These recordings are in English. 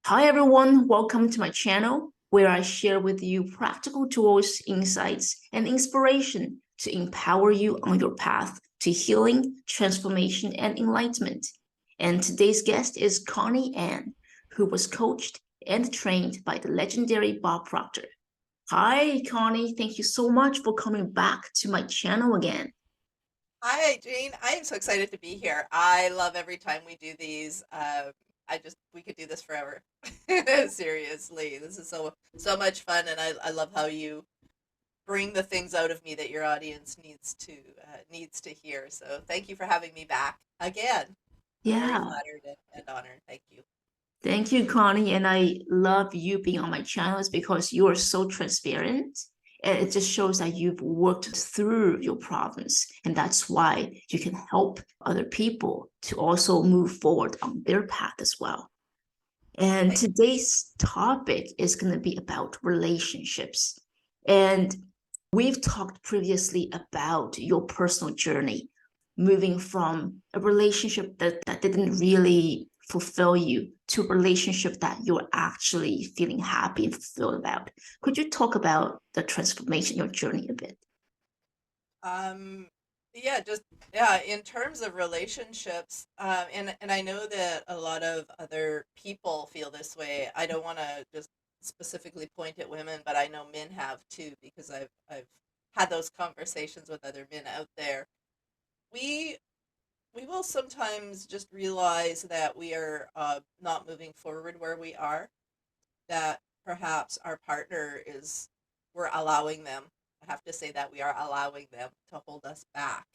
Hi everyone, welcome to my channel where I share with you practical tools, insights, and inspiration to empower you on your path to healing, transformation, and enlightenment. And today's guest is Connie Anne, who was coached and trained by the legendary Bob Proctor. Hi, Connie. Thank you so much for coming back to my channel again. Hi, Jane. I am so excited to be here. I love every time we do these. We could do this forever. Seriously, this is so much fun, and I love how you bring the things out of me that your audience needs to hear. So thank you for having me back again. I'm very Yeah. flattered and honored. Thank you. Thank you, Connie. And I love you being on my channels because you are so transparent. And it just shows that you've worked through your problems. And that's why you can help other people to also move forward on their path as well. And Thank today's topic is going to be about relationships. And we've talked previously about your personal journey, moving from a relationship that didn't really fulfill you to a relationship that you're actually feeling happy and fulfilled about. Could you talk about the transformation, your journey a bit? Um, yeah, just yeah, in terms of relationships, and I know that a lot of other people feel this way. I don't want to just specifically point at women, but I know men have too, because I've had those conversations with other men out there. We we will sometimes just realize that we are not moving forward where we are, that perhaps our partner is, we're allowing them, I have to say that we are allowing them to hold us back.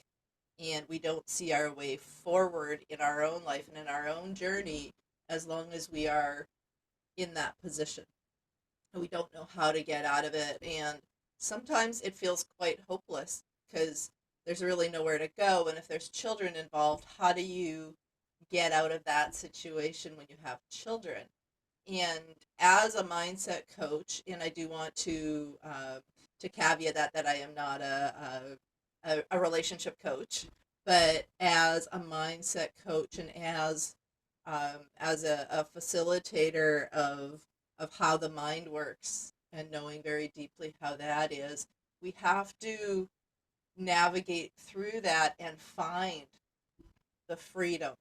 And we don't see our way forward in our own life and in our own journey as long as we are in that position. We don't know how to get out of it. And sometimes it feels quite hopeless because there's really nowhere to go. And if there's children involved, how do you get out of that situation when you have children? And as a mindset coach, and I do want to caveat that I am not a relationship coach, but as a mindset coach and as a facilitator of how the mind works and knowing very deeply how that is, we have to navigate through that and find the freedom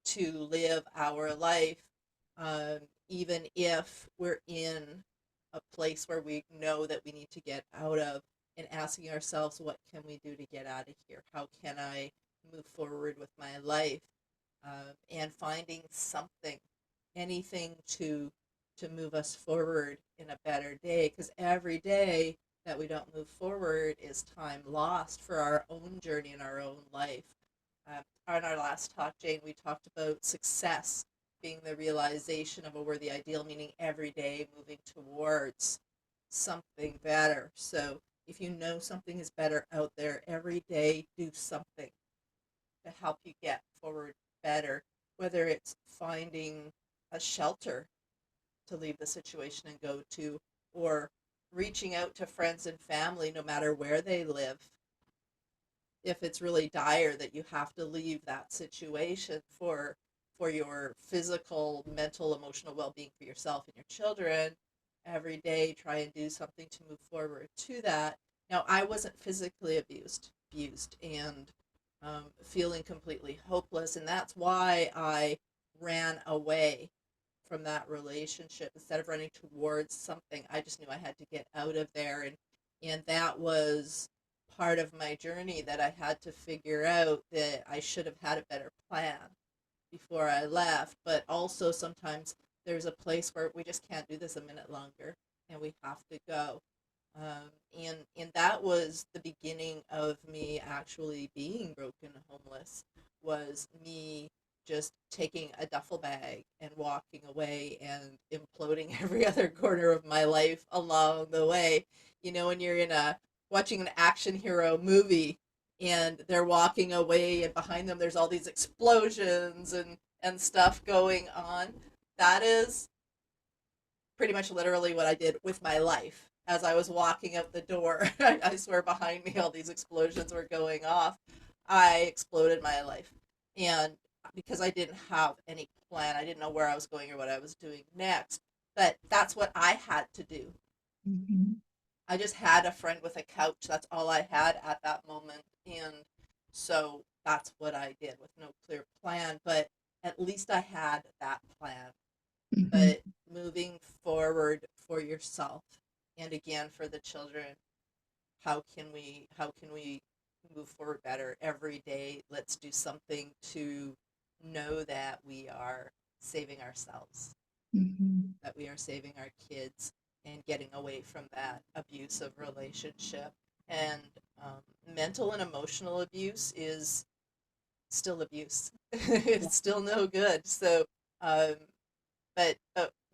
to live our life, um, even if we're in a place where we know that we need to get out of, and asking ourselves, what can we do to get out of here? How can I move forward with my life? And finding something, anything to move us forward in a better day, because every day that we don't move forward is time lost for our own journey in our own life. On our last talk, Jane, we talked about success being the realization of a worthy ideal, meaning every day moving towards something better. So if you know something is better out there, every day do something to help you get forward better, whether it's finding a shelter to leave the situation and go to, or reaching out to friends and family no matter where they live, if it's really dire that you have to leave that situation for your physical, mental, emotional well-being for yourself and your children. Every day try and do something to move forward to that. Now, I wasn't physically abused and feeling completely hopeless, and that's why I ran away from that relationship instead of running towards something. I just knew I had to get out of there, and that was part of my journey, that I had to figure out that I should have had a better plan before I left. But also sometimes there's a place where we just can't do this a minute longer and we have to go. And that was the beginning of me actually being broken homeless, was me just taking a duffel bag and walking away and imploding every other corner of my life along the way. You know, when you're in a watching an action hero movie and they're walking away and behind them there's all these explosions and stuff going on. That is pretty much literally what I did with my life. As I was walking out the door, I swear behind me all these explosions were going off. I exploded my life. And because I didn't have any plan. I didn't know where I was going or what I was doing next. But that's what I had to do. Mhm. I just had a friend with a couch. That's all I had at that moment. And so that's what I did with no clear plan. But at least I had that plan. Mhm. But moving forward for yourself and again for the children, how can we move forward better every day? Let's do something to know that we are saving ourselves, Mhm. that we are saving our kids and getting away from that abusive relationship. And mental and emotional abuse is still abuse. Yeah. It's still no good. So, um, but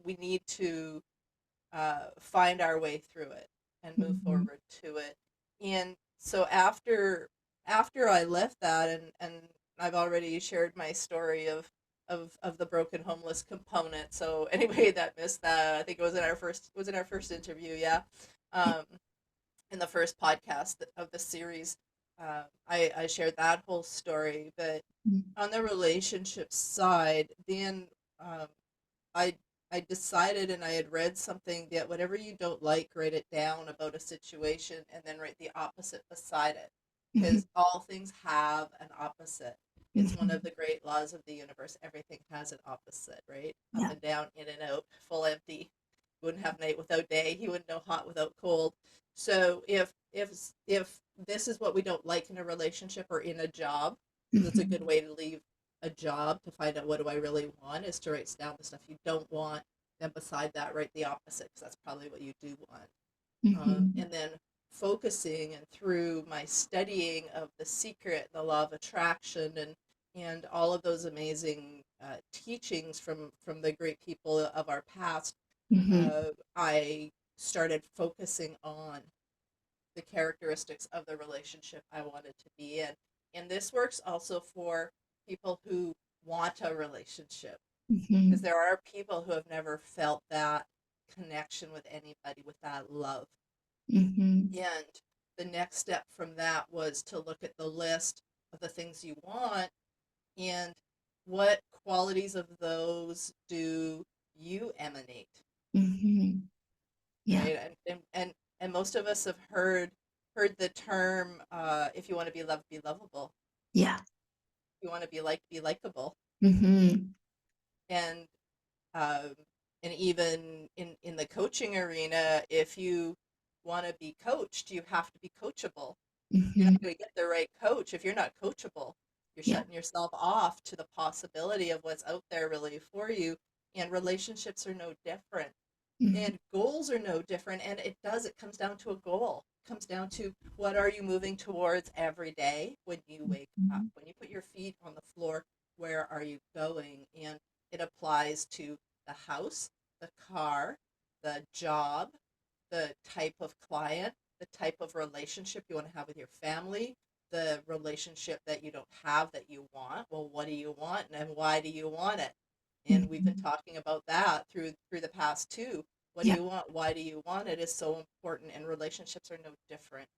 we need to find our way through it and move Mhm. forward to it. And so after I left that, and I've already shared my story of the broken homeless component. So anybody that missed that, I think it was in our first interview, yeah, um, in the first podcast of the series. I shared that whole story, but Mhm. on the relationship side, then um, I I decided, and I had read something that whatever you don't like, write it down about a situation and then write the opposite beside it. Mhm. Because all things have an opposite. It's one of Mhm. the great laws of the universe. Everything has an opposite, right? Up Yeah. and down, in and out, full empty. You wouldn't have night without day. You wouldn't know hot without cold. So if this is what we don't like in a relationship or in a job, because it's a good Mhm. way to leave a job to find out what do I really want, is to write down the stuff you don't want. Then beside that, write the opposite because that's probably what you do want. Mhm. And then focusing and through my studying of The Secret, the Law of Attraction, and all of those amazing teachings from the great people of our past, Mhm. I started focusing on the characteristics of the relationship I wanted to be in. And this works also for people who want a relationship, because Mhm. there are people who have never felt that connection with anybody, with that love. Mhm. And the next step from that was to look at the list of the things you want and what qualities of those do you emanate, Mhm. Yeah. right? And most of us have heard the term, if you want to be loved, be lovable. Yeah. If you want to be liked, be likable. Mhm. And um, and even in the coaching arena, if you want to be coached, you have to be coachable. You're Mhm. not going to get the right coach if you're not coachable. You're Yeah. shutting yourself off to the possibility of what's out there really for you. And relationships are no different. Mhm. And goals are no different. And it comes down to a goal. It comes down to what are you moving towards every day when you wake up? Mhm. When you put your feet on the floor, where are you going? And it applies to the house, the car, the job, the type of client, the type of relationship you want to have with your family, the relationship that you don't have that you want. Well, what do you want and why do you want it? And we've been Mhm. talking about that through the past too. What do Yeah. you want? Why do you want it is so important, and relationships are no different.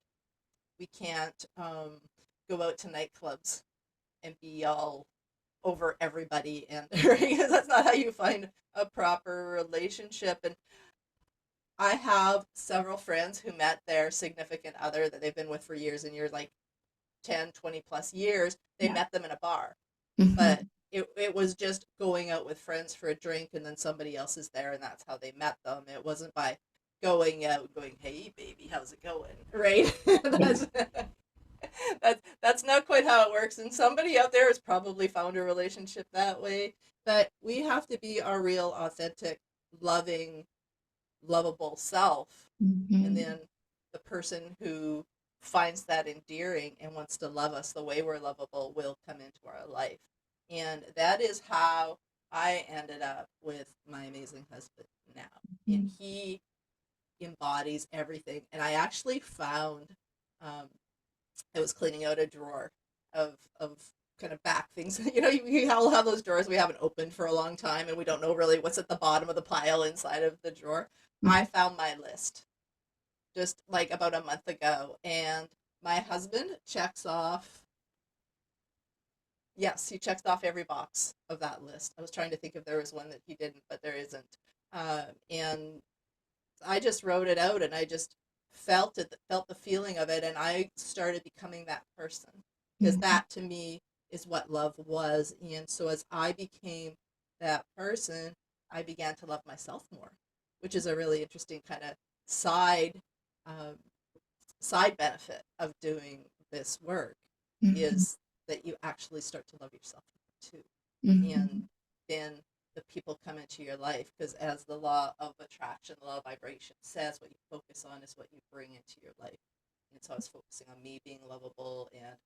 We can't go out to nightclubs and be all over everybody, and because that's not how you find a proper relationship. And I have several friends who met their significant other that they've been with for years and years, like 10, 20 plus years. They Yeah. met them in a bar, but Mhm. it was just going out with friends for a drink and then somebody else is there and that's how they met them. It wasn't by going out and going, hey, baby, how's it going? Right? Yeah. That's not quite how it works. And somebody out there has probably found a relationship that way. But we have to be our real, authentic, loving, lovable self, and Mhm. then the person who finds that endearing and wants to love us the way we're lovable will come into our life. And that is how I ended up with my amazing husband now. And Mhm. he embodies everything. And I actually found, um, I was cleaning out a drawer of kind of back things. We all have those drawers we haven't opened for a long time and we don't know really what's at the bottom of the pile inside of the drawer. I Mhm. found my list just like about a month ago, and my husband checks off Yes, he checks off every box of that list. I was trying to think if there was one that he didn't, but there isn't. And I just wrote it out, and I just felt it, felt the feeling of it, and I started becoming that person, because Mhm. that to me is what love was. And so as I became that person, I began to love myself more, which is a really interesting kind of side um, side benefit of doing this work, Mhm. is that you actually start to love yourself too. And Mhm. then the people come into your life, because as the law of attraction, the law of vibration says, what you focus on is what you bring into your life. And so I was focusing on me being lovable and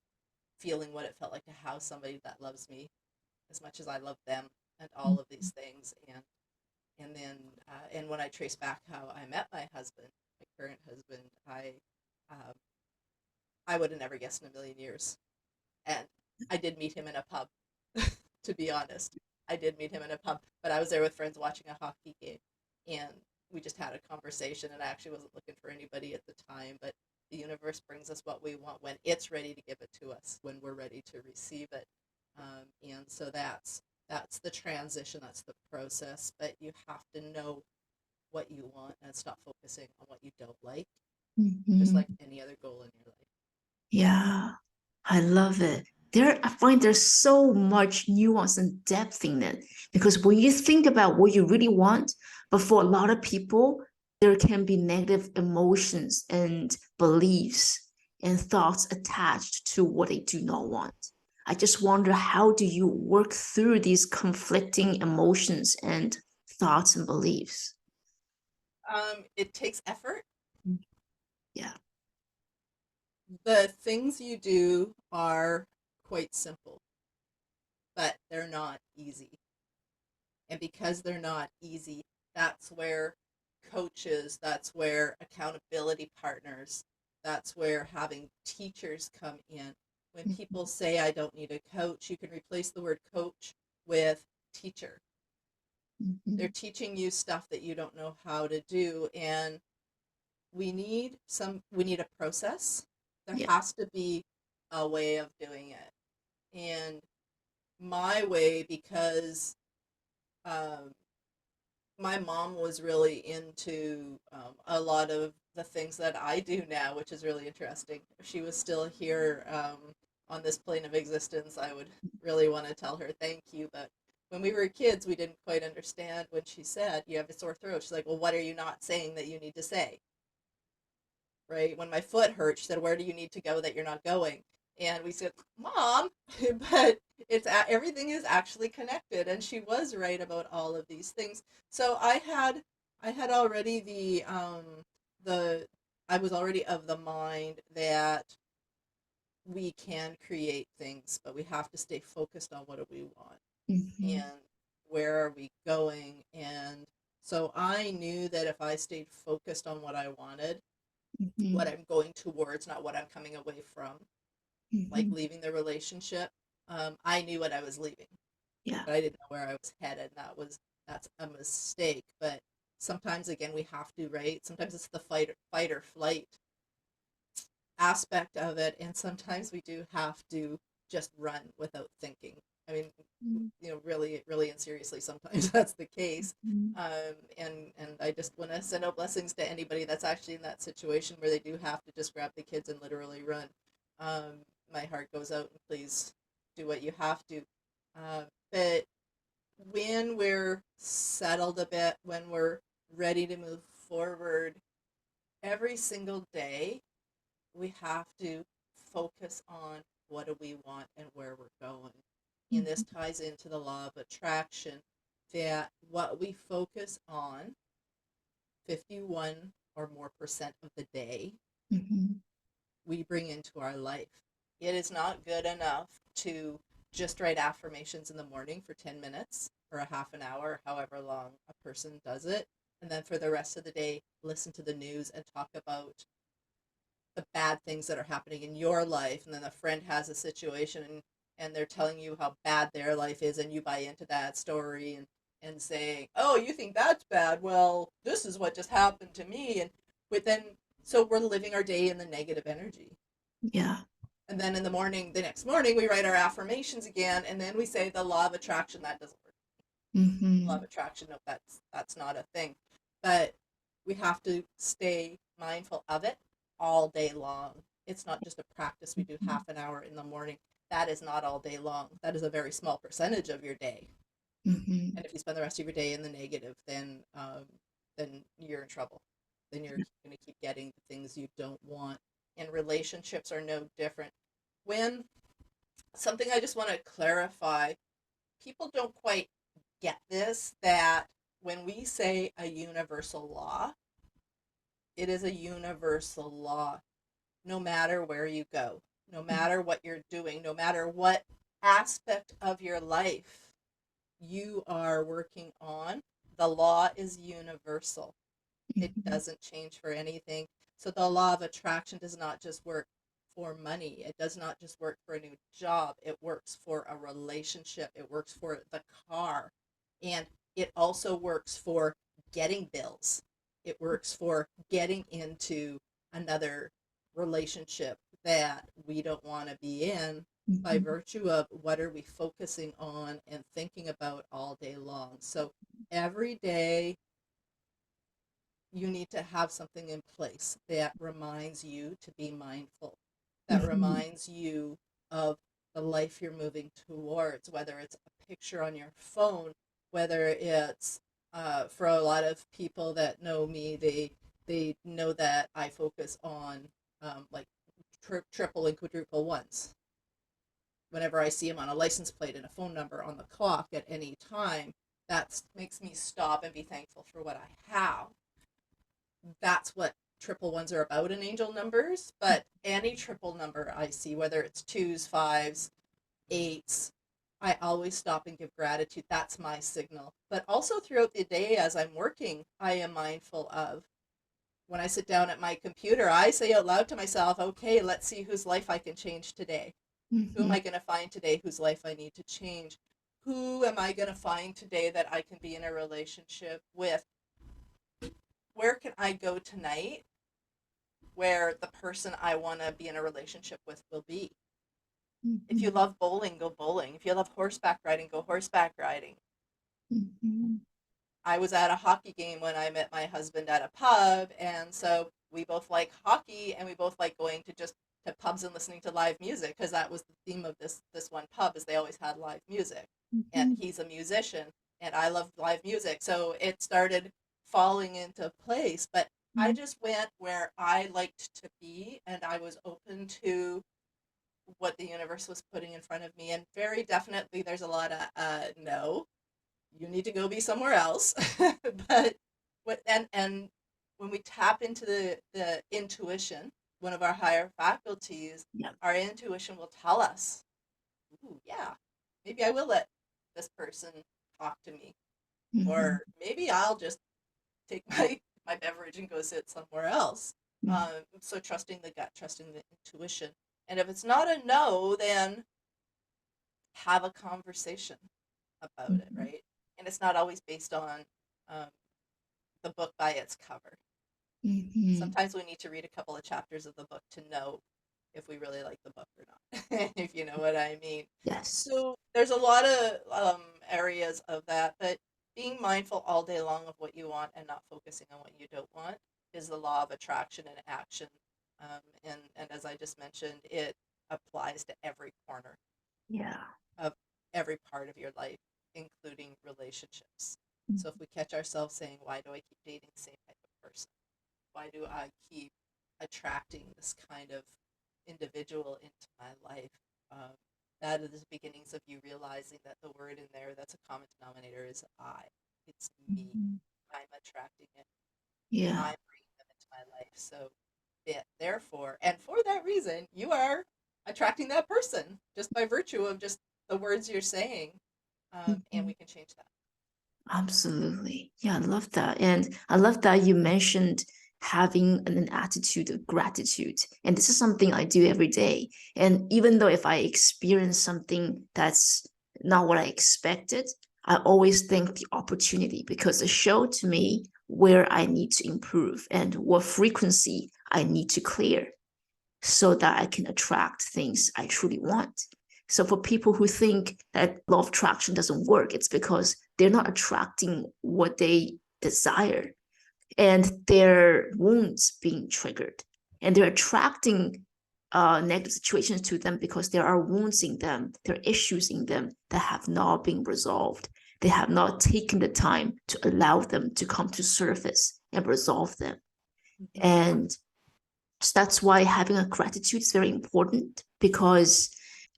feeling what it felt like to have somebody that loves me as much as I love them, and all of these things. And then and when I trace back how I met my husband, my current husband, um, I would have never guessed in a million years. And I did meet him in a pub, to be honest. I did meet him in a pub, but I was there with friends watching a hockey game, and we just had a conversation. And I actually wasn't looking for anybody at the time, but the universe brings us what we want when it's ready to give it to us, when we're ready to receive it. And so that's the transition, that's the process. But you have to know what you want and stop focusing on what you don't like, just Mhm. like any other goal in your life. Yeah, I love it. I find there's so much nuance and depth in it because when you think about what you really want, but for a lot of people, there can be negative emotions and beliefs and thoughts attached to what they do not want. I just wonder, how do you work through these conflicting emotions and thoughts and beliefs? It takes effort. Yeah. The things you do are quite simple, but they're not easy. And because they're not easy, that's where coaches, that's where accountability partners, that's where having teachers come in. When people say, I don't need a coach, you can replace the word coach with teacher. They're Mhm. teaching you stuff that you don't know how to do. And we need a process. There Yeah. has to be a way of doing it. And my way, because um, my mom was really into a lot of the things that I do now, which is really interesting. If she was still here on this plane of existence, I would really want to tell her thank you. But when we were kids, we didn't quite understand when she said, "You have a sore throat." She's like, "Well, what are you not saying that you need to say?" Right? When my foot hurt, she said, "Where do you need to go that you're not going?" And we said, "Mom," but everything is actually connected, and she was right about all of these things. So I had already the I was already of the mind that we can create things, but we have to stay focused on what do we want Mhm. and where are we going. And so I knew that if I stayed focused on what I wanted, what Mhm. I'm going towards, not what I'm coming away from, like Mhm. leaving the relationship. I knew what I was leaving, Yeah. but I didn't know where I was headed. That's a mistake. But sometimes again we have to, right? Sometimes it's the fight or flight aspect of it, and sometimes we do have to just run without thinking. I mean, really, really, and seriously, sometimes that's the case. Mhm. And I just want to send out blessings to anybody that's actually in that situation where they do have to just grab the kids and literally run. Um, my heart goes out, and please do what you have to. Uh, but when we're settled a bit, when we're ready to move forward, every single day we have to focus on what do we want and where we're going. And this Mhm. ties into the law of attraction, that what we focus on 51 or more percent of the day, Mhm. we bring into our life. It is not good enough to just write affirmations in the morning for 10 minutes or a half an hour, however long a person does it. And then for the rest of the day, listen to the news and talk about the bad things that are happening in your life, and then a friend has a situation, and they're telling you how bad their life is, and you buy into that story, and saying, "Oh, you think that's bad? Well, this is what just happened to me." And but then so we're living our day in the negative energy. Yeah. And then in the morning, the next morning, we write our affirmations again, and then we say the law of attraction. That doesn't work. Law of attraction, no, that's not a thing. But we have to stay mindful of it all day long. It's not just a practice we do half an hour in the morning. That is not all day long. That is a very small percentage of your day. Mm-hmm. And if you spend the rest of your day in the negative, then you're in trouble. Then you're going to keep getting the things you don't want. And relationships are no different. When something I just want to clarify, people don't quite get this, that when we say a universal law, it is a universal law no matter where you go, no matter what you're doing, no matter what aspect of your life you are working on. The law is universal. It doesn't change for anything. So the law of attraction does not just work for money. It does not just work for a new job. It works for a relationship. It works for the car. And it also works for getting bills. It works for getting into another relationship that we don't want to be in by virtue of what are we focusing on and thinking about all day long. So every day you need to have something in place that reminds you to be mindful, that reminds you of the life you're moving towards, whether it's a picture on your phone, whether it's for a lot of people that know me, they know that I focus on like triple and quadruple ones. Whenever I see them on a license plate and a phone number on the clock at any time, that makes me stop and be thankful for what I have. That's what triple ones are about in angel numbers. But any triple number I see, whether it's twos, fives, eights, I always stop and give gratitude. That's my signal. But also throughout the day as I'm working, I am mindful of, when I sit down at my computer, I say out loud to myself, okay, let's see whose life I can change today. Who am I going to find today whose life I need to change? Who am I going to find today that I can be in a relationship with? Where can I go tonight where the person I want to be in a relationship with will be? If you love bowling, go bowling. If you love horseback riding, go horseback riding. I was at a hockey game when I met my husband at a pub, and so we both like hockey, and we both like going to pubs and listening to live music, because that was the theme of this one pub, is they always had live music. And he's a musician, and I love live music, so it started falling into place. But I just went where I liked to be, and I was open to what the universe was putting in front of me. And very definitely there's a lot of no, you need to go be somewhere else. But and when we tap into the intuition, one of our higher faculties, our intuition will tell us, ooh, yeah, maybe I will let this person talk to me, or maybe I'll just take my beverage and go sit somewhere else. So trusting the gut, trusting the intuition. And if it's not a no, then have a conversation about it, right? And it's not always based on um, the book by its cover. Sometimes we need to read a couple of chapters of the book to know if we really like the book or not, if you know what I mean. Yes. So there's a lot of areas of that, but being mindful all day long of what you want and not focusing on what you don't want is the law of attraction and action. And as I just mentioned, it applies to every corner of every part of your life, including relationships. So if we catch ourselves saying, why do I keep dating the same type of person? Why do I keep attracting this kind of individual into my life? That is the beginnings of you realizing that the word in there that's a common denominator is I. It's me. I'm attracting it. I'm bringing them into my life. So therefore, and for that reason, you are attracting that person just by virtue of just the words you're saying. And we can change that. Absolutely. Yeah, I love that. And I love that you mentioned having an attitude of gratitude. And this is something I do every day. And even though if I experience something that's not what I expected, I always think the opportunity, because it showed to me where I need to improve and what frequency I need to clear. so that I can attract things I truly want. So for people who think that law of attraction doesn't work, it's because they're not attracting what they desire, and their wounds being triggered, and they're attracting negative situations to them because there are wounds in them, there are issues in them that have not been resolved. They have not taken the time to allow them to come to surface and resolve them. Mhm. And that's why having a gratitude is very important, because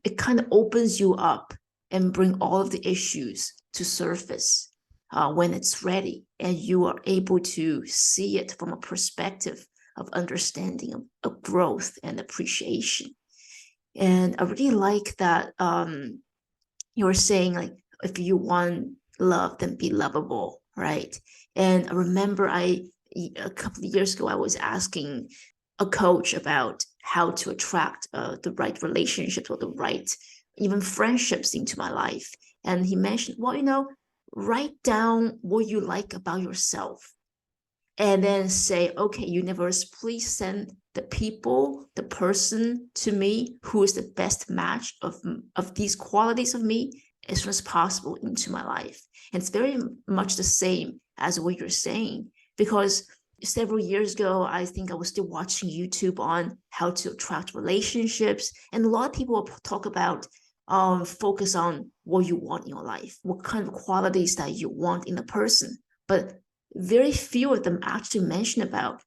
it kind of opens you up and bring all of the issues to surface when it's ready, and you are able to see it from a perspective of understanding, of growth and appreciation. And I really like that you were saying, like, if you want love, then be lovable, right? And I remember a couple of years ago, I was asking a coach about how to attract the right relationships or the right even friendships into my life. And he mentioned, well, write down what you like about yourself, and then say, okay, universe, please send the people, the person to me who is the best match of these qualities of me as soon as possible into my life. And it's very much the same as what you're saying, because several years ago, I think I was still watching YouTube on how to attract relationships. And a lot of people talk about focus on what you want in your life, what kind of qualities that you want in a person. But very few of them actually mention about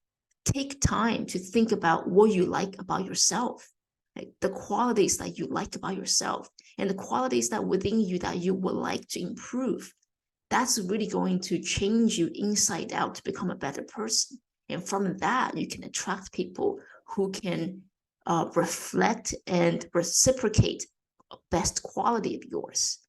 take time to think about what you like about yourself, like the qualities that you like about yourself and the qualities that within you that you would like to improve. That's really going to change you inside out to become a better person. And from that, you can attract people who can reflect and reciprocate best quality of yours.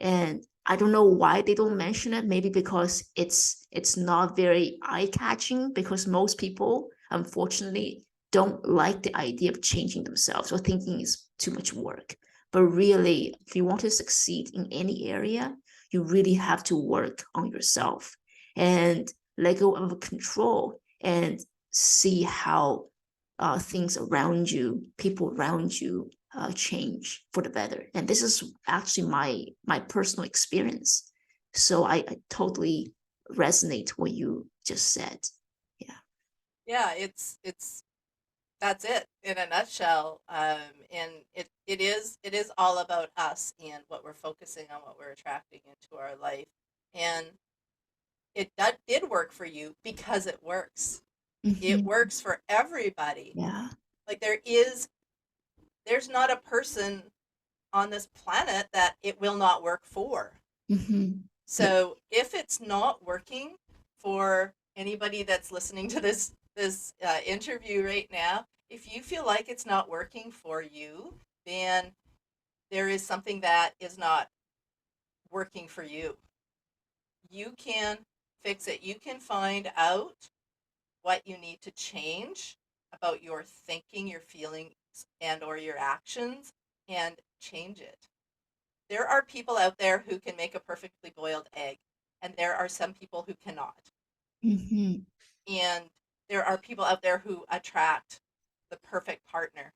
And I don't know why they don't mention it. Maybe because it's not very eye-catching, because most people, unfortunately, don't like the idea of changing themselves or thinking it's too much work. But really, if you want to succeed in any area, you really have to work on yourself and let go of control and see how things around you, people around you, change for the better. And this is actually my personal experience. So I totally resonate what you just said. Yeah. Yeah, it's that's it in a nutshell. And it is all about us and what we're focusing on, what we're attracting into our life. And that did work for you because it works. It Mm-hmm. works for everybody. Yeah. Like there's not a person on this planet that it will not work for. Mm-hmm. Yeah. So if it's not working for anybody that's listening to this interview right now, if you feel like it's not working for you, then there is something that is not working for you. You can fix it. You can find out what you need to change about your thinking, your feelings, and or your actions, and change it. There are people out there who can make a perfectly boiled egg, and there are some people who cannot. Mm-hmm. And there are people out there who attract the perfect partner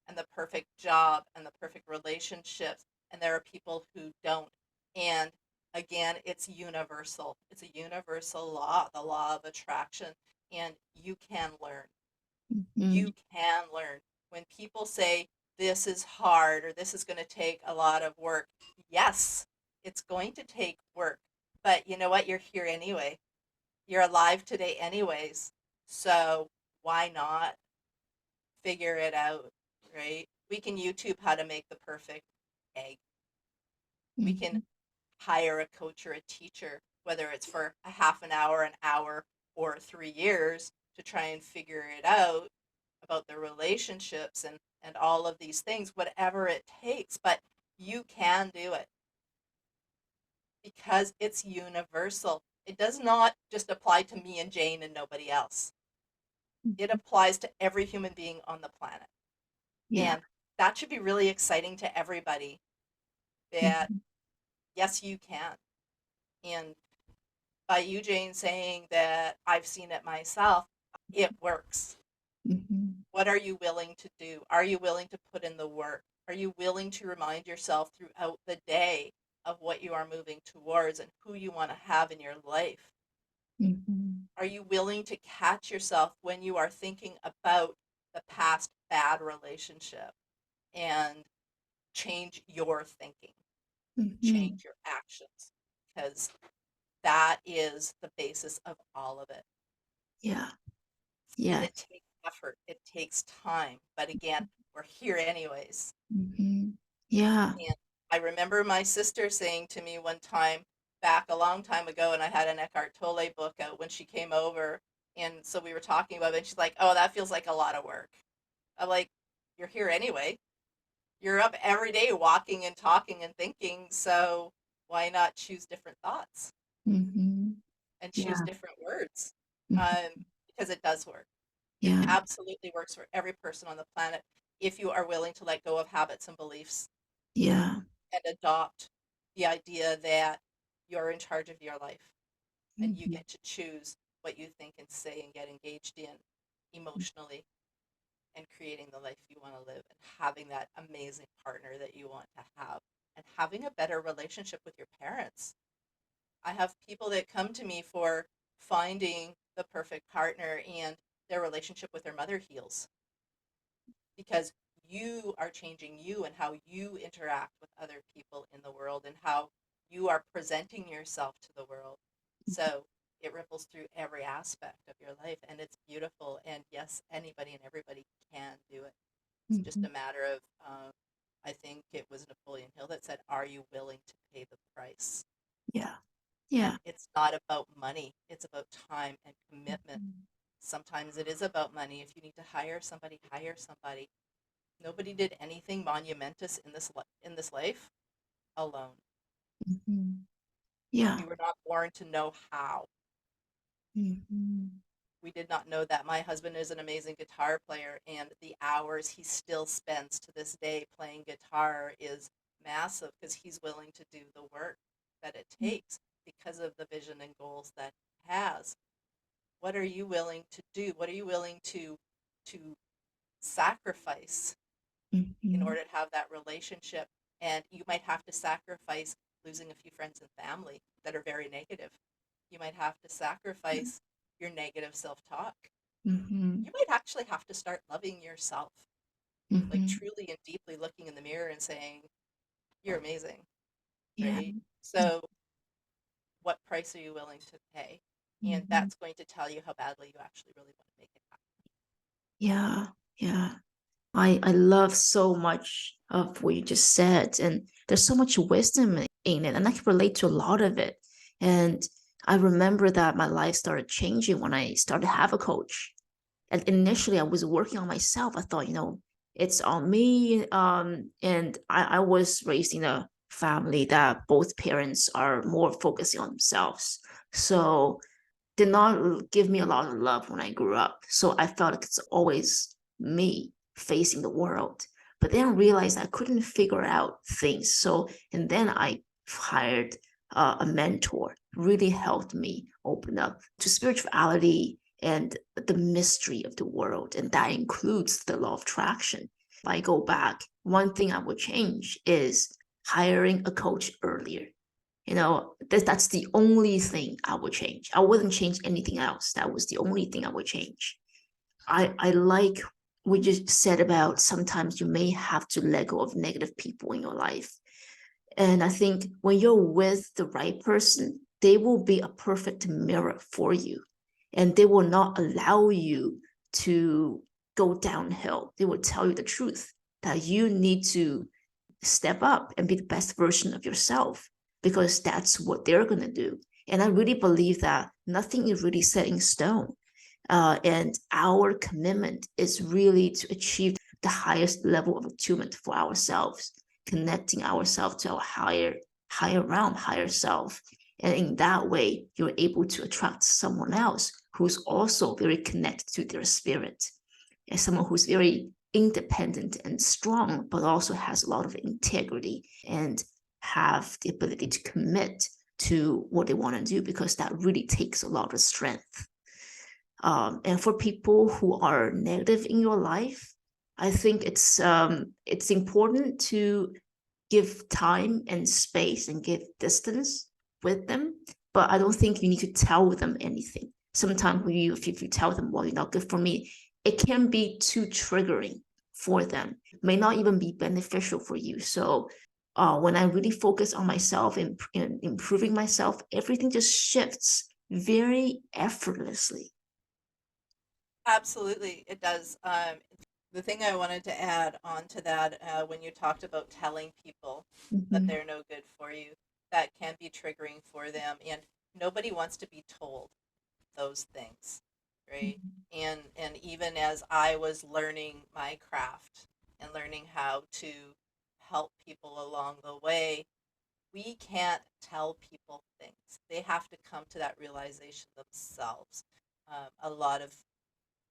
and the perfect job and the perfect relationships, and there are people who don't. And again, it's universal. It's a universal law, the law of attraction, and you can learn. Mm-hmm. You can learn. When people say this is hard or this is going to take a lot of work, yes, it's going to take work. But you know what? You're here anyway. You're alive today, anyways. So why not figure it out, right? We can YouTube how to make the perfect egg. We can Mm-hmm. hire a coach or a teacher, whether it's for a half an hour, or 3 years to try and figure it out about their relationships and all of these things, whatever it takes. But you can do it because it's universal. It does not just apply to me and Jane and nobody else. It applies to every human being on the planet. Yeah. And that should be really exciting to everybody that Mm-hmm. yes, you can. And by you, Jane, saying that I've seen it myself, it works. Mm-hmm. What are you willing to do? Are you willing to put in the work? Are you willing to remind yourself throughout the day of what you are moving towards and who you want to have in your life? Mhm. Are you willing to catch yourself when you are thinking about the past bad relationship and change your thinking, Mhm. change your actions? Because that is the basis of all of it. Yeah. And Yeah. it takes effort, it takes time. But again, we're here anyways. Mhm. Yeah. And I remember my sister saying to me one time back a long time ago, and I had an Eckhart Tolle book out when she came over. And so we were talking about it, and she's like, "Oh, that feels like a lot of work." I'm like, "You're here anyway. You're up every day walking and talking and thinking. So why not choose different thoughts Mhm. and choose Yeah. different words?" Mhm. Um, because it does work. It Yeah. absolutely works for every person on the planet if you are willing to let go of habits and beliefs Yeah. and adopt the idea that you're in charge of your life and you Mhm. get to choose what you think and say and get engaged in emotionally and creating the life you want to live and having that amazing partner that you want to have and having a better relationship with your parents. I have people that come to me for finding the perfect partner and their relationship with their mother heals because you are changing you and how you interact with other people in the world and how you are presenting yourself to the world. So it ripples through every aspect of your life and it's beautiful. And yes, anybody and everybody can do it. It's just Mhm. a matter of, I think it was Napoleon Hill that said, "Are you willing to pay the price?" Yeah. And Yeah. it's not about money, it's about time and commitment. Mhm. Sometimes it is about money. If you need to hire somebody, hire somebody. Nobody did anything monumentous in this life alone. Mhm. Yeah. We were not born to know how. Mhm. We did not know that. My husband is an amazing guitar player, and the hours he still spends to this day playing guitar is massive because he's willing to do the work that it takes because of the vision and goals that he has. What are you willing to do? What are you willing to sacrifice in Mhm. order to have that relationship? And you might have to sacrifice losing a few friends and family that are very negative. You might have to sacrifice your negative self-talk. Mhm. You might actually have to start loving yourself, like Mhm. truly and deeply looking in the mirror and saying, "You're amazing," Yeah. right? So, what price are you willing to pay? And Mhm. that's going to tell you how badly you actually really want to make it happen. Yeah. Yeah. I love so much of what you just said, and there's so much wisdom in it, and I can relate to a lot of it. And I remember that my life started changing when I started to have a coach. And initially, I was working on myself. I thought, it's on me. And I was raised in a family that both parents are more focusing on themselves. So did not give me a lot of love when I grew up. So I felt like it's always me facing the world. But then I realized I couldn't figure out things. So, and then I hired a mentor, really helped me open up to spirituality and the mystery of the world. And that includes the law of attraction. If I go back, one thing I would change is hiring a coach earlier. That's the only thing I would change. I wouldn't change anything else. That was the only thing I would change. I like we just said about sometimes you may have to let go of negative people in your life. And I think when you're with the right person, they will be a perfect mirror for you. And they will not allow you to go downhill. They will tell you the truth that you need to step up and be the best version of yourself because that's what they're going to do. And I really believe that nothing is really set in stone. And our commitment is really to achieve the highest level of attunement for ourselves, connecting ourselves to our higher realm, higher self. And in that way, you're able to attract someone else who's also very connected to their spirit and someone who's very independent and strong, but also has a lot of integrity and have the ability to commit to what they want to do because that really takes a lot of strength. And for people who are negative in your life, I think it's important to give time and space and give distance with them. But I don't think you need to tell them anything. Sometimes if you tell them, well, you're not good for me, it can be too triggering for them. May not even be beneficial for you. So when I really focus on myself and improving myself, everything just shifts very effortlessly. Absolutely, it does. The thing I wanted to add on to that, when you talked about telling people that Mhm. they're no good for you, that can be triggering for them, and nobody wants to be told those things, right? And even as I was learning my craft and learning how to help people along the way, we can't tell people things. They have to come to that realization themselves. A lot of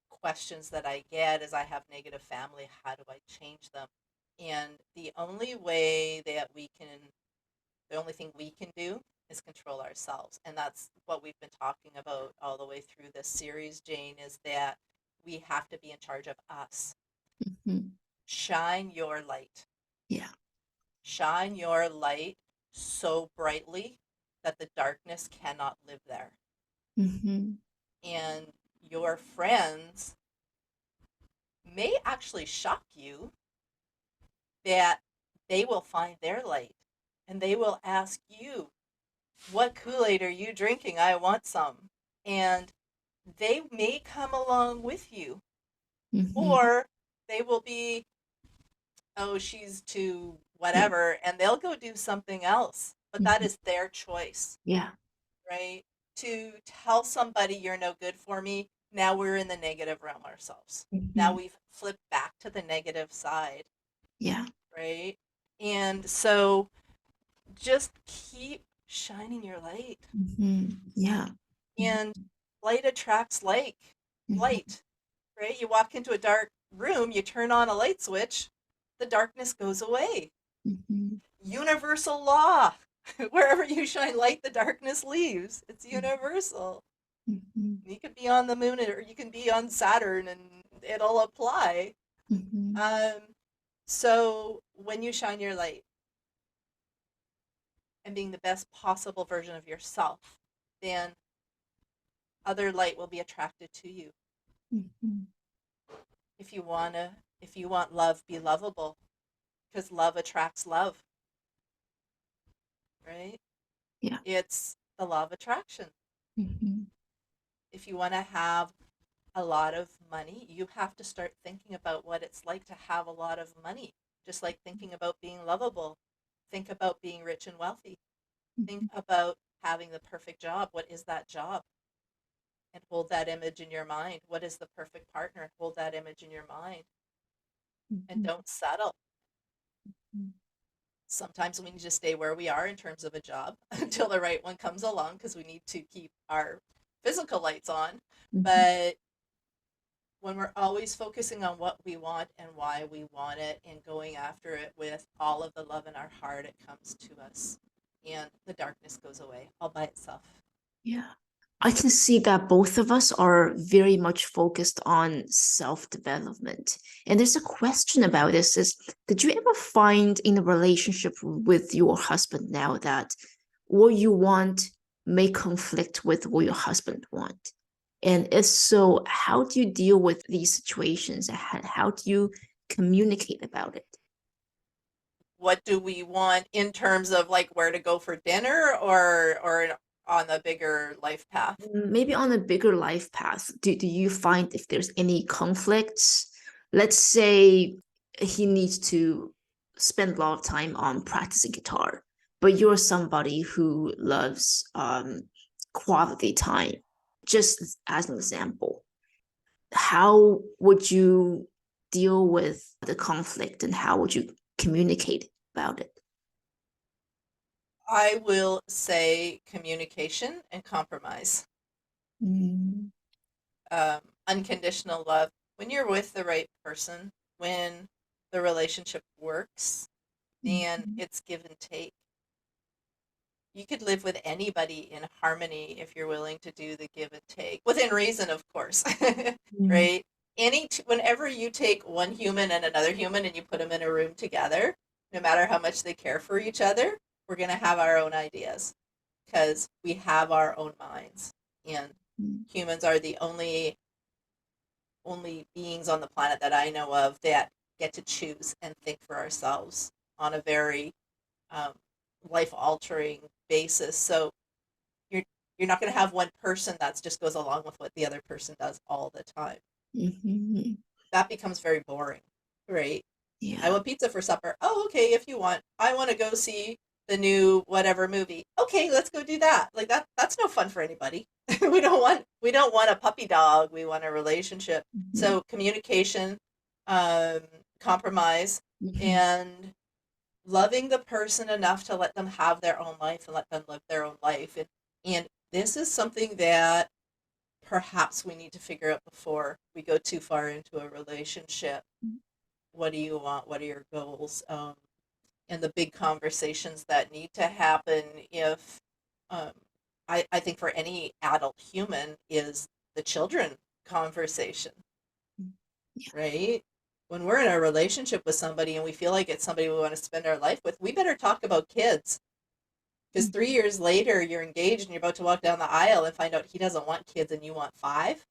questions that I get is I have negative family, how do I change them? And the only thing we can do is control ourselves. And that's what we've been talking about all the way through this series, Jane, is that we have to be in charge of us. Mhm. Shine your light. Yeah. Shine your light so brightly that the darkness cannot live there. Mhm. And your friends may actually shock you that they will find their light and they will ask you, what Kool-Aid are you drinking? I want some. And they may come along with you, Mhm. or they will be, oh, she's too Yeah. whatever, and they'll go do something else. But that Mhm. is their choice, Yeah. right? To tell somebody you're no good for me, now we're in the negative realm ourselves. Now Mhm. we've flipped back to the negative side, Yeah. right? And so just keep shining your light. Mhm. Yeah. And light attracts Mhm. light, right? You walk into a dark room, you turn on a light switch, the darkness goes away. Mhm. Universal law. Wherever you shine light, the darkness leaves. It's Mhm. universal. Mhm. You could be on the moon or you can be on Saturn and it'll apply. Mhm. Um, so when you shine your light and being the best possible version of yourself, then other light will be attracted to you. Mhm. If you wanna, if you want love, be lovable because love attracts love, right? Yeah. It's the law of attraction. Mhm. If you want to have a lot of money, you have to start thinking about what it's like to have a lot of money. Just like thinking about being lovable. Think about being rich and wealthy. Think Mhm. about having the perfect job. What is that job? And hold that image in your mind. What is the perfect partner? Hold that image in your mind and Mhm. don't settle. Sometimes we need to stay where we are in terms of a job until the right one comes along because we need to keep our physical lights on. Mhm. But when we're always focusing on what we want and why we want it and going after it with all of the love in our heart, it comes to us and the darkness goes away all by itself. Yeah. I can see that both of us are very much focused on self-development. And there's a question about this is, did you ever find in a relationship with your husband now that what you want may conflict with what your husband want? And if so, how do you deal with these situations? How do you communicate about it? What do we want in terms of like where to go for dinner or on the bigger life path? Maybe on a bigger life path, do you find if there's any conflicts? Let's say he needs to spend a lot of time on practicing guitar, but you're somebody who loves quality time. Just as an example, how would you deal with the conflict and how would you communicate about it? I will say communication and compromise. Mm. Unconditional love. When you're with the right person, when the relationship works, then Mhm. it's give and take. you could live with anybody in harmony if you're willing to do the give and take within reason, of course. Mm, Right? Whenever you take one human and another human and you put them in a room together, no matter how much they care for each other, we're going to have our own ideas because we have our own minds, and mm, humans are the only beings on the planet that I know of that get to choose and think for ourselves on a very um, life altering basis. So you're you're not going to have one person that just goes along with what the other person does all the time. mhm. That becomes very boring, right? I Yeah. want pizza for supper. Oh, okay, if you want. I want to go see the new whatever movie. Okay, let's go do that. Like that's no fun for anybody. We don't want a puppy dog. We want a relationship. Mhm, So communication, um, compromise, mhm, and loving the person enough to let them have their own life and let them live their own life. And this is something that perhaps we need to figure out before we go too far into a relationship. What do you want? What are your goals? And the big conversations that need to happen if um, I think for any adult human is the children conversation, mhm. Yeah. right? When we're in a relationship with somebody and we feel like it's somebody we want to spend our life with, we better talk about kids. Because Mm, 3 years later, you're engaged and you're about to walk down the aisle and find out he doesn't want kids and you want five,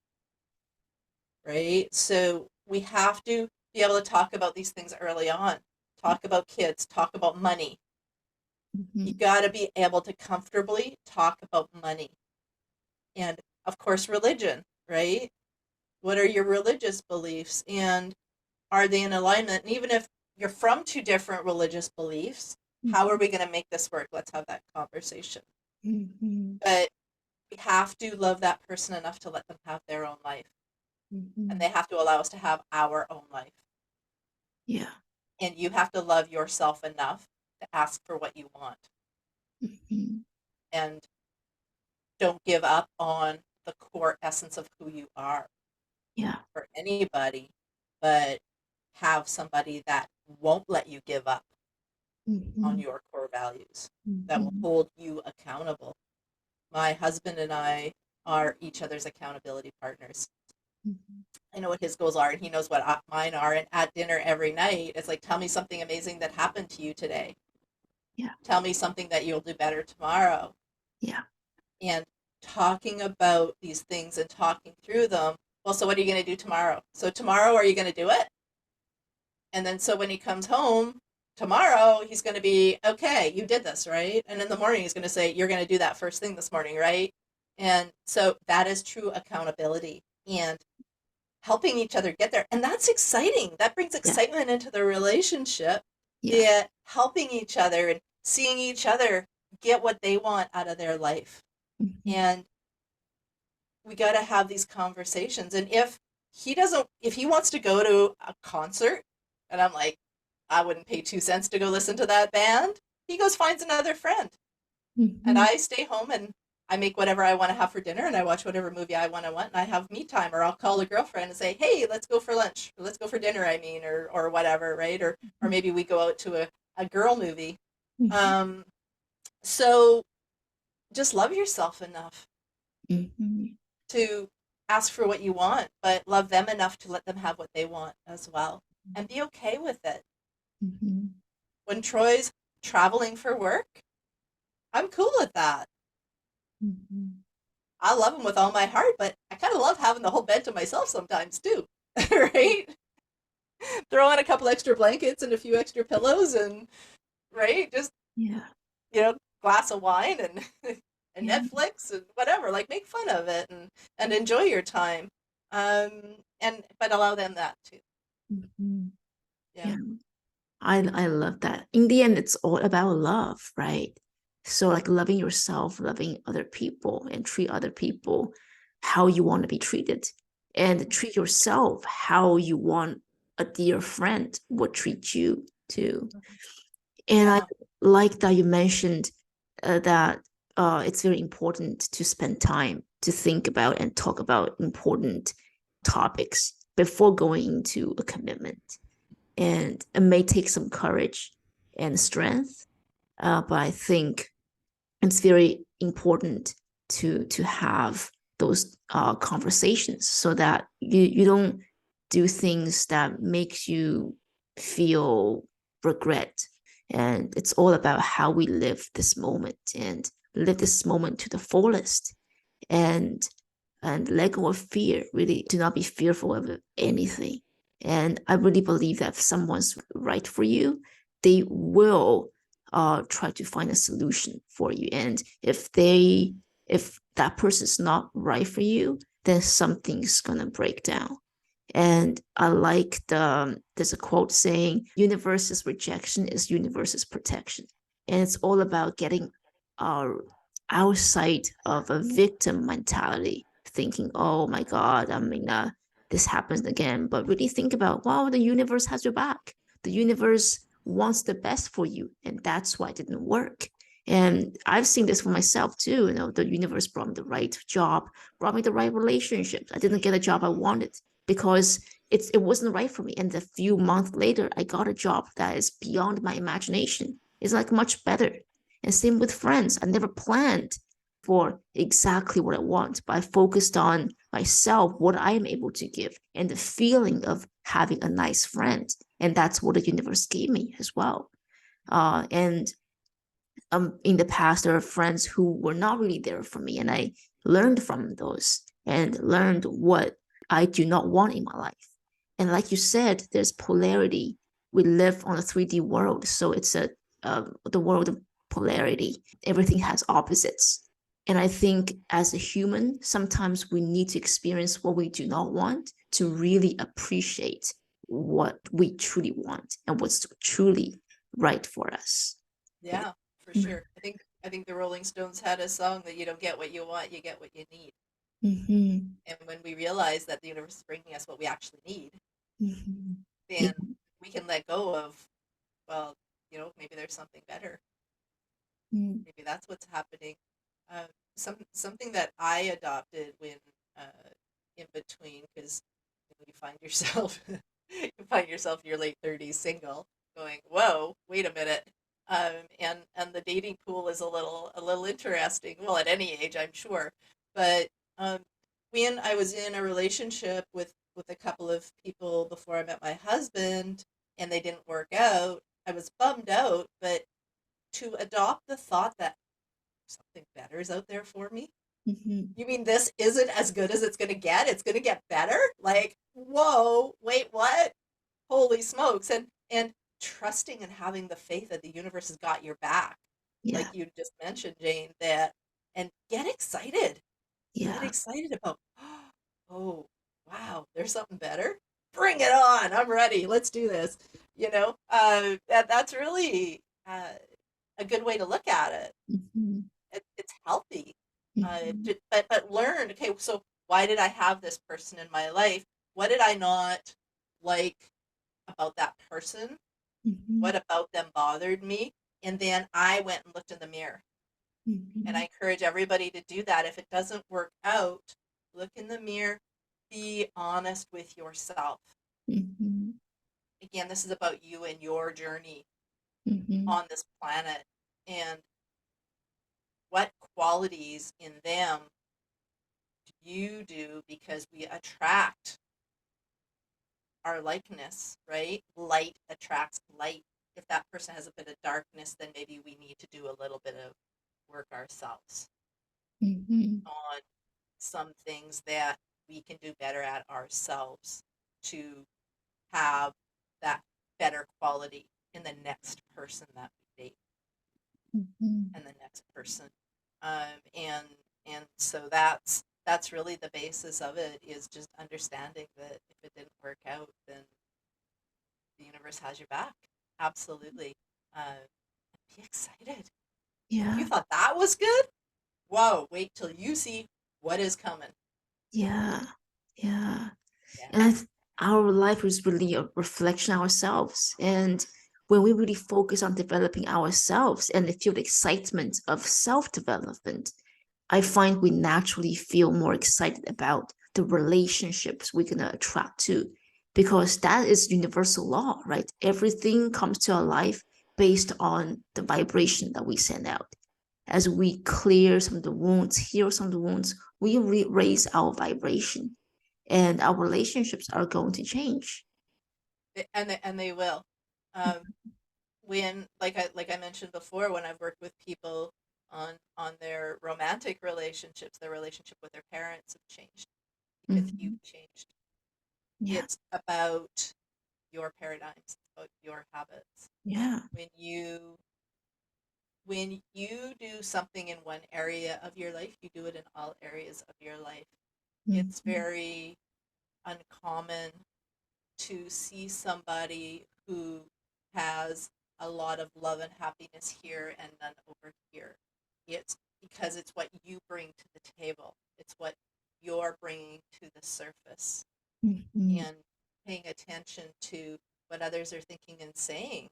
right? So we have to be able to talk about these things early on. Talk about kids, talk about money. You mhm. got to be able to comfortably talk about money. And of course, religion, right? What are your religious beliefs? And are they in alignment? And even if you're from two different religious beliefs, how are Mhm, we going to make this work? Let's have that conversation. mhm, But we have to love that person enough to let them have their own life. And they mhm. have to allow us to have our own life. Yeah. And you have to love yourself enough to ask for what you want. Mhm. And don't give up on the core essence of who you are Yeah. for anybody, but have somebody that won't let you give up on Mhm, your core values, that will mhm, hold you accountable. My husband and I are each other's accountability partners. mhm. I know what his goals are, and he knows what mine are. And at dinner every night, it's like, tell me something amazing that happened to you today. Yeah. Tell me something that you'll do better tomorrow. Yeah. And talking about these things and talking through them. Well, so what are you going to do tomorrow? So tomorrow, are you going to do it? And then so when he comes home tomorrow, he's going to be, okay, you did this, right? And in the morning, he's going to say, you're going to do that first thing this morning, right? And so that is true accountability and helping each other get there. And that's exciting. That brings Yeah. excitement into the relationship, Yeah. that helping each other and seeing each other get what they want out of their life. Mhm, And we got to have these conversations. And if he wants to go to a concert, and I'm like, I wouldn't pay 2 cents to go listen to that band, he goes finds another friend, and mhm, I stay home and I make whatever I want to have for dinner, and I watch whatever movie I want, and I have me time, or I'll call a girlfriend and say, hey, let's go for lunch, or let's go for dinner, I mean, or whatever, right? Or maybe we go out to a girl movie. mhm, um so just love yourself enough mhm, to ask for what you want, but love them enough to let them have what they want as well. And be okay with it. mhm, When Troy's traveling for work, I'm cool with that. mhm. I love him with all my heart, but I kind of love having the whole bed to myself sometimes too. Right? Throw in a couple extra blankets and a few extra pillows and right? Just, Yeah. glass of wine and and Yeah. Netflix and whatever. Like make fun of it and enjoy your time. Um and but allow them that too. Mhm. Yeah. Yeah. I love that. In the end, it's all about love, right? So like loving yourself, loving other people, and treat other people how you want to be treated, and treat yourself how you want a dear friend would treat you too. And I Yeah. like that you mentioned that it's very important to spend time to think about and talk about important topics before going into a commitment. And it may take some courage and strength, but I think it's very important to have those conversations so that you don't do things that makes you feel regret. And it's all about how we live this moment and live this moment to the fullest, and let go of fear. Really, do not be fearful of anything. And I really believe that if someone's right for you, they will try to find a solution for you. And if that person's not right for you, then something's gonna break down. And I like there's a quote saying, universe's rejection is universe's protection. And it's all about getting our outside of a victim mentality, thinking, oh my God, I mean, this happens again. But really think about, wow, the universe has your back. The universe wants the best for you. And that's why it didn't work. And I've seen this for myself too. You know, the universe brought me the right job, brought me the right relationships. I didn't get a job I wanted because it wasn't right for me. And a few months later, I got a job that is beyond my imagination. It's like much better. And same with friends. I never planned for exactly what I want, but I focused on myself, what I am able to give, and the feeling of having a nice friend. And that's what the universe gave me as well. And in the past, there are friends who were not really there for me, and I learned from those and learned what I do not want in my life. And like you said, there's polarity. We live on a 3D world, so it's the world of polarity. Everything has opposites. And I think as a human, sometimes we need to experience what we do not want to really appreciate what we truly want and what's truly right for us. Yeah, for sure. I think the Rolling Stones had a song that you don't get what you want, you get what you need. Mm-hmm. And when we realize that the universe is bringing us what we actually need, Mm-hmm. Yeah. then we can let go of, well, maybe there's something better. Mm-hmm. Maybe that's what's happening. Um, something that I adopted when in between, because you find yourself in your late 30s single, going, whoa, wait a minute. And the dating pool is a little interesting. Well, at any age, I'm sure. But um, when I was in a relationship with a couple of people before I met my husband, and they didn't work out, I was bummed out. But to adopt the thought that something better is out there for me. Mm-hmm. You mean this isn't as good as it's going to get? It's going to get better? Like, whoa, wait, what? Holy smokes. And trusting and having the faith that the universe has got your back. Like Yeah. you just mentioned, Jane, that, and get excited. Get Yeah. excited about, oh, wow, there's something better. Bring it on. I'm ready. Let's do this. That's really a good way to look at it. Mm-hmm. It's healthy. Mm-hmm. But learn, okay, so why did I have this person in my life? What did I not like about that person? Mm-hmm. What about them bothered me? And then I went and looked in the mirror. And Mm-hmm. I encourage everybody to do that. If it doesn't work out, look in the mirror, be honest with yourself. Mm-hmm. Again, this is about you and your journey Mm-hmm. on this planet, and what qualities in them do you do, because we attract our likeness, right? Light attracts light. If that person has a bit of darkness, then maybe we need to do a little bit of work ourselves Mm-hmm. on some things that we can do better at ourselves to have that better quality in the next person that we date, Mm-hmm. and the next person. And so that's really the basis of it, is just understanding that if it didn't work out, then the universe has your back. Absolutely. Uh, be excited. If you Yeah. thought that was good, whoa, wait till you see what is coming. Yeah. Yeah. And Yeah. our life is really a reflection of ourselves. And when we really focus on developing ourselves and feel the excitement of self-development, I find we naturally feel more excited about the relationships we're going to attract to, because that is universal law, right? Everything comes to our life based on the vibration that we send out. as we clear some of the wounds, heal some of the wounds, we raise our vibration, and our relationships are going to change. And they will. Um, when like I mentioned before, when I've worked with people on their romantic relationships, their relationship with their parents have changed because Mhm. you've changed. Yeah, It's about your paradigms, it's about your habits. yeah. When you do something in one area of your life, you do it in all areas of your life. It's Mhm. very uncommon to see somebody who has a lot of love and happiness here and none over here. It's because it's what you bring to the table. It's what you're bringing to the surface, Mhm. and paying attention to what others are thinking and saying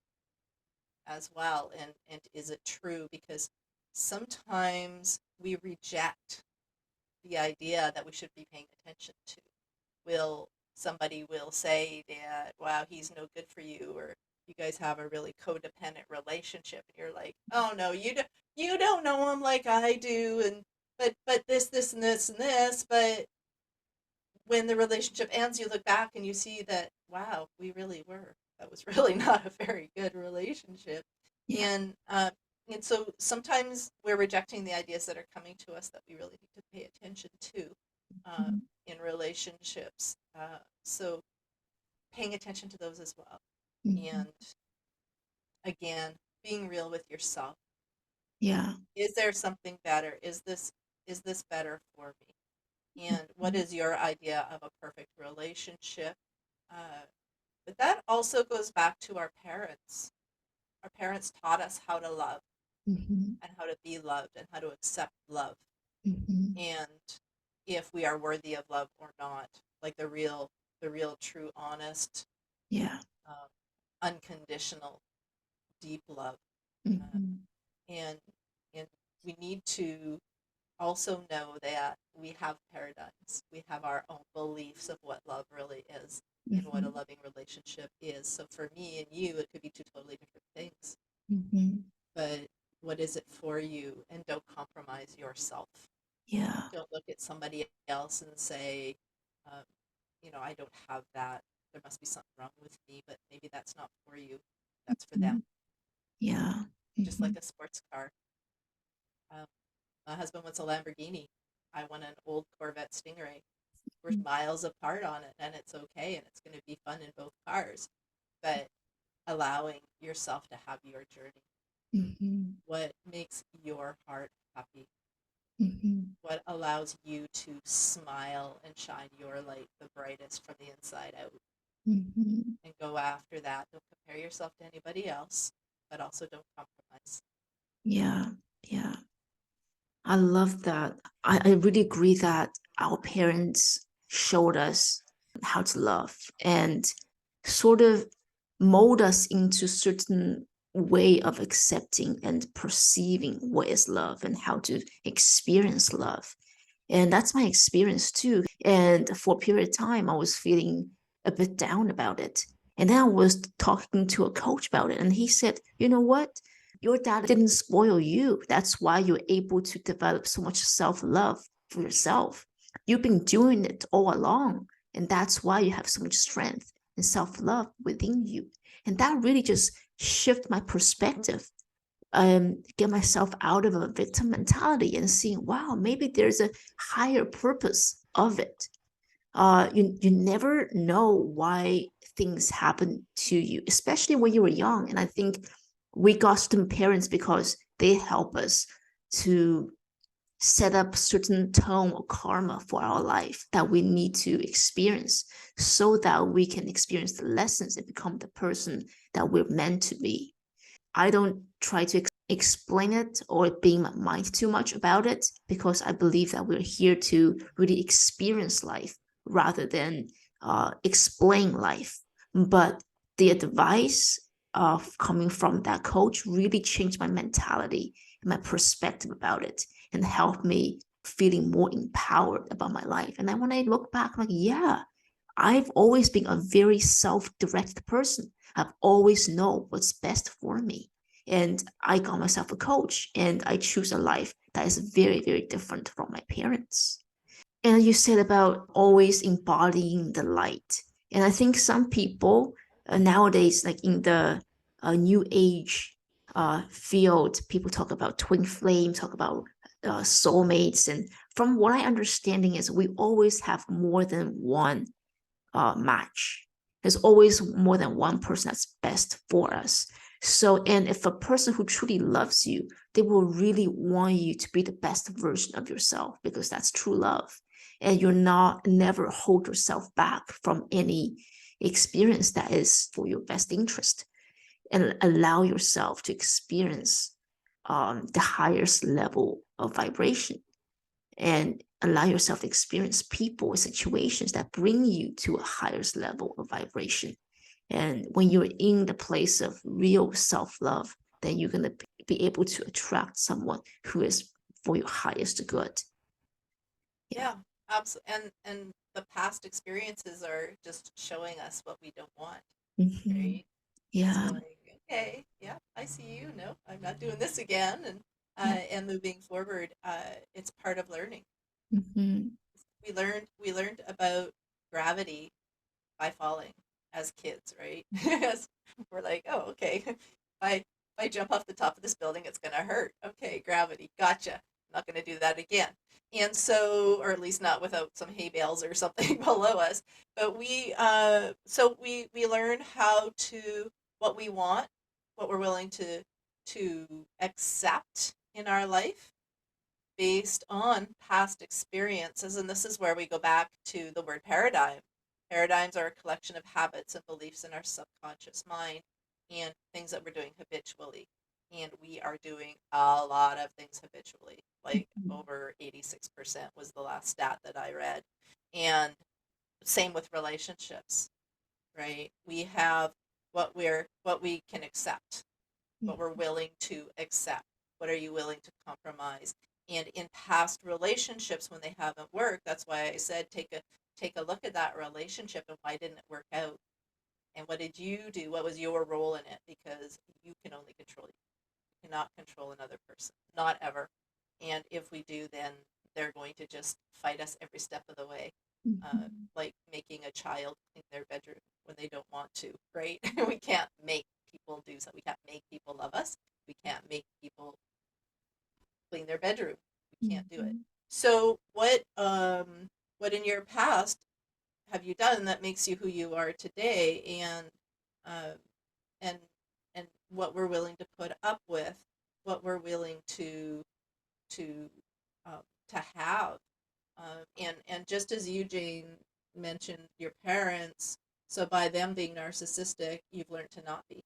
as well. And is it true? Because sometimes we reject the idea that we should be paying attention to. Will Somebody will say that, wow, he's no good for you, or you guys have a really codependent relationship, and you're like, oh no, you don't know him like I do, and but this and this and this. But when the relationship ends, you look back and you see that, wow, we really were, that was really not a very good relationship. Yeah. And uh, and so sometimes we're rejecting the ideas that are coming to us that we really need to pay attention to, uh, Mhm. in relationships. So paying attention to those as well. Mhm. And again, being real with yourself. Yeah. Is there something better? Is this better for me? And what Mhm. is your idea of a perfect relationship? Uh, but that also goes back to our parents. Our parents taught us how to love Mhm. and how to be loved and how to accept love, Mhm. and if we are worthy of love or not, like the real, true, honest, Yeah. um, unconditional, deep love. Uh, Mhm. and and we need to also know that we have paradigms. We have our own beliefs of what love really is and what a Mhm. loving relationship is. So for me and you, it could be two totally different things. Mhm. But what is it for you? And don't compromise yourself. Yeah. Don't look at somebody else and say, um, I don't have that. There must be something wrong with me, but maybe that's not for you. That's for them. Mhm. Yeah. Just like Mhm. a sports car. Um, my husband wants a Lamborghini. I want an old Corvette Stingray. We're miles apart on it, and it's okay, and it's going to be fun in both cars. But allowing yourself to have your journey. Mhm. What makes your heart happy? Mhm. What allows you to smile and shine your light the brightest from the inside out, Mhm. and go after that. Don't compare yourself to anybody else, but also don't compromise. Yeah. Yeah. I love that. I really agree that our parents showed us how to love and sort of mold us into certain way of accepting and perceiving what is love and how to experience love. And that's my experience too. And for a period of time, I was feeling a bit down about it. And then I was talking to a coach about it, and he said, you know what? Your dad didn't spoil you. That's why you're able to develop so much self love for yourself. You've been doing it all along. And that's why you have so much strength and self love within you. And that really just shifted my perspective, get myself out of a victim mentality and seeing, wow, maybe there's a higher purpose of it. You never know why things happen to you, especially when you were young. And I think we got certain parents because they help us to set up certain tone or karma for our life that we need to experience so that we can experience the lessons and become the person that we're meant to be. I don't try to explain it or being my mind too much about it because I believe that we're here to really experience life rather than explain life. But the advice of coming from that coach really changed my mentality and my perspective about it and helped me feeling more empowered about my life. And then when I look back, I'm like, yeah, I've always been a very self-directed person. I've always known what's best for me. And I got myself a coach, and I choose a life that is very, very different from my parents. And you said about always embodying the light. And I think some people nowadays, like in the new age field, people talk about twin flame, talk about soulmates. And from what I understanding is we always have more than one match. There's always more than one person that's best for us. So, and if a person who truly loves you, they will really want you to be the best version of yourself because that's true love. And you're not never hold yourself back from any experience that is for your best interest, and allow yourself to experience the highest level of vibration, and allow yourself to experience people or situations that bring you to a higher level of vibration. And when you're in the place of real self-love, then you're going to be able to attract someone who is for your highest good. Yeah. Yeah, absolutely. And the past experiences are just showing us what we don't want, Mm-hmm. right? It's Yeah. going, okay, yeah, I see you. No, I'm not doing this again. Yeah. And moving forward, it's part of learning. Mm-hmm. We learned about gravity by falling as kids, right? As we're like, oh, okay, if I jump off the top of this building, it's gonna hurt. Okay, gravity, gotcha. I'm not gonna do that again. And so, or at least not without some hay bales or something below us. But we learn how to what we want, what we're willing to accept in our life based on past experiences. And this is where we go back to the word paradigm. Paradigms are a collection of habits and beliefs in our subconscious mind and things that we're doing habitually. And we are doing a lot of things habitually, like over 86% was the last stat that I read. And same with relationships, right? We have what we can accept, what we're willing to accept. What are you willing to compromise? And in past relationships, when they haven't worked, that's why I said take a look at that relationship and why didn't it work out? And what did you do? What was your role in it? Because you can only control you. You cannot control another person, not ever. And if we do, then they're going to just fight us every step of the way, Mm-hmm. like making a child clean their bedroom when they don't want to, right? We can't make people do so. We can't make people love us. We can't make people clean their bedroom. We can't do it. Mm-hmm. So what in your past have you done that makes you who you are today, um, and and what we're willing to put up with, what we're willing to to have, and just as you, Jane, mentioned your parents, so by them being narcissistic, you've learned to not be.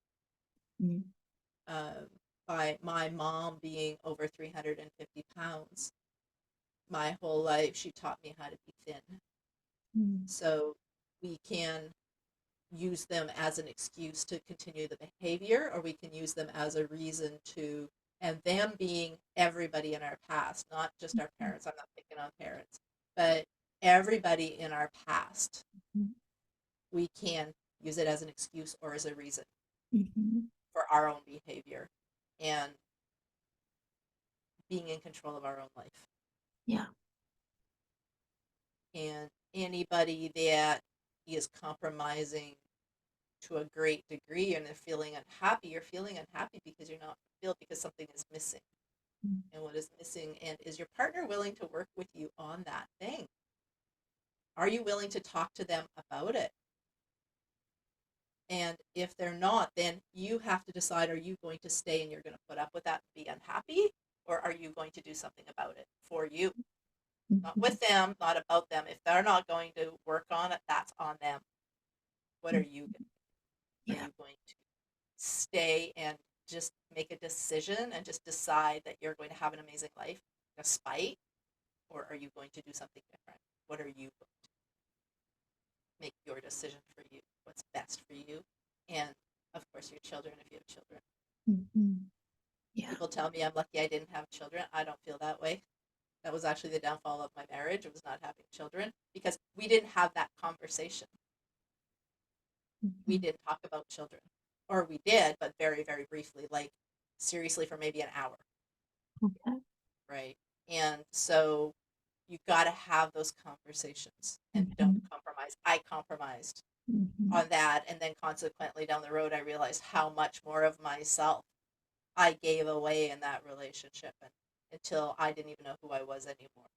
Mm-hmm. Um, by my mom being over 350 pounds, my whole life she taught me how to be thin. So we can use them as an excuse to continue the behavior, or we can use them as a reason to, and them being everybody in our past, not just our parents. I'm not picking on parents, but everybody in our past, we can use it as an excuse or as a reason Mm-hmm. for our own behavior and being in control of our own life. Yeah. And anybody that is compromising to a great degree and they're feeling unhappy, you're feeling unhappy because you're not fulfilled, because something is missing. And what is missing, and is your partner willing to work with you on that thing? Are you willing to talk to them about it? And if they're not, then you have to decide, are you going to stay and you're going to put up with that and be unhappy, or are you going to do something about it for you? Not Mm-hmm. with them, not about them. If they're not going to work on it, that's on them. What are you going to, are Yeah. you going to stay and just make a decision and just decide that you're going to have an amazing life despite, or are you going to do something different? What are you going to make your decision for you? What's best for you? And of course, your children, if you have children. Mm-hmm. Yeah. People tell me I'm lucky I didn't have children. I don't feel that way. That was actually the downfall of my marriage. It was not having children because we didn't have that conversation. We Mm-hmm. didn't talk about children, or we did, but very, very briefly. Like seriously for maybe an hour, Okay. right? And so you got to have those conversations and don't Mhm. compromise. I compromised Mhm. on that, and then consequently down the road I realized how much more of myself I gave away in that relationship, and until I didn't even know who I was anymore,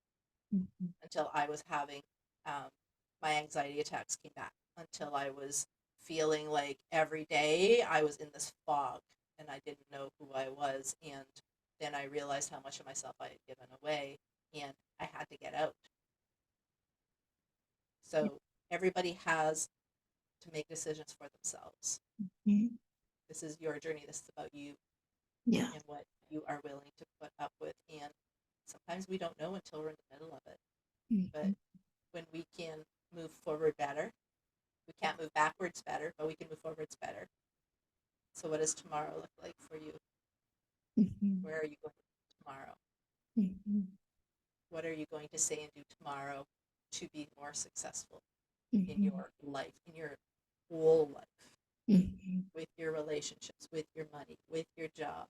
Mhm. until I was having um, my anxiety attacks came back, until I was feeling like every day I was in this fog and I didn't know who I was, and then I realized how much of myself I had given away, and I had to get out. So everybody has to make decisions for themselves. Mhm. This is your journey. This is about you Yeah. and what you are willing to put up with. And sometimes we don't know until we're in the middle of it. But Mhm. when we can move forward better, we can't move backwards better, but we can move forwards better. So, what does tomorrow look like for you? Mhm. Where are you going tomorrow? Mhm. What are you going to say and do tomorrow to be more successful in Mhm. your life, in your whole life, Mhm. with your relationships, with your money, with your job,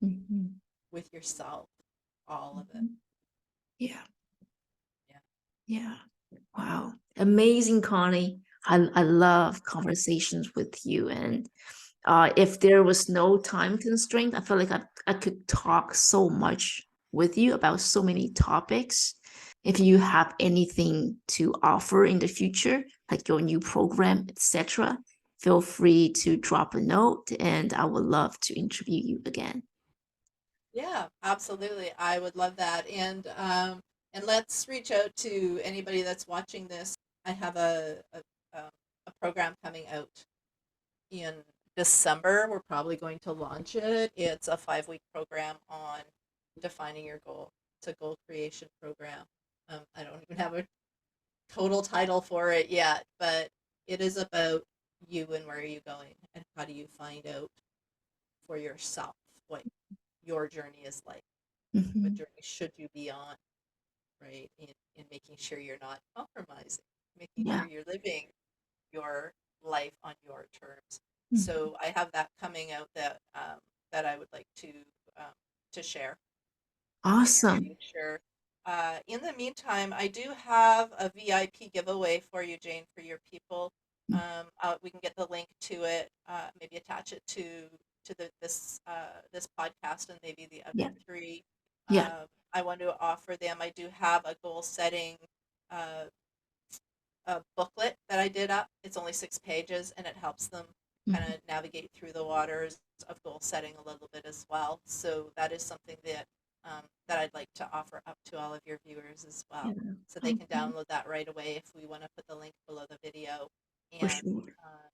Mhm. with yourself, all of it? Mhm. Yeah. Yeah. Yeah. Wow. Amazing, Connie. I love conversations with you. And if there was no time constraint, I feel like I could talk so much with you about so many topics. If you have anything to offer in the future, like your new program, etc., feel free to drop a note and I would love to interview you again. Yeah, absolutely. I would love that. And let's reach out to anybody that's watching this. I have a program coming out in December. We're probably going to launch it. It's a 5-week program on defining your goal. It's a goal creation program. I don't even have a total title for it yet, but it is about you and where are you going and how do you find out for yourself what your journey is like. What Mhm. journey should you be on, right? In making sure you're not compromising, making sure Yeah. you're living your life on your terms. Mhm. So I have that coming out that I would like um, to share in the near Awesome. future. In the meantime, I do have a VIP giveaway for you, Jane, for your people. We can get the link to it, maybe attach it to this podcast and maybe the other Yeah. three. Yeah. I want to offer them. I do have a goal setting uh, a booklet that I did up. It's only 6 pages, and it helps them kind Mhm. of navigate through the waters of goal setting a little bit as well. So that is something that I'd like to offer up to all of your viewers as Yeah. well. So they can Okay. download that right away if we want to put the link below the video For and sure. uh,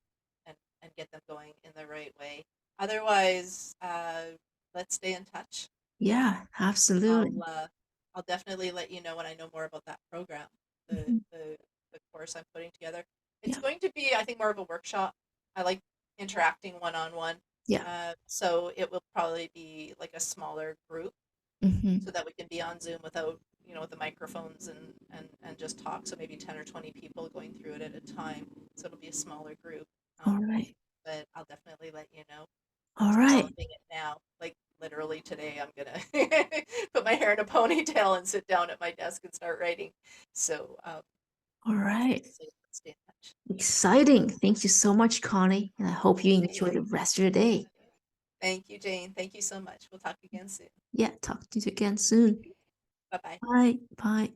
and get them going in the right way. Otherwise, let's stay in touch. Yeah, I'll absolutely. uh, I'll definitely let you know when I know more about that program, the Mhm. the, the course I'm putting together. It's Yeah. going to be, I think, more of a workshop. I like interacting one on one, Yeah. so it will probably be like a smaller group, Mhm. so that we can be on Zoom without the microphones and just talk. So maybe 10 or 20 people going through it at a time. So it'll be a smaller group. All Um, right. but I'll definitely let you know. I'm All right. developing it now. Like literally today, I'm gonna put my hair in a ponytail and sit down at my desk and start writing. So, All right. so let's stay in touch. Exciting. Thank you so much, Connie. And I hope you enjoy Thank the rest of your day. thank you, Jane. Thank you so much. We'll talk again soon. Yeah, talk to you again soon. Bye bye. Bye. Bye.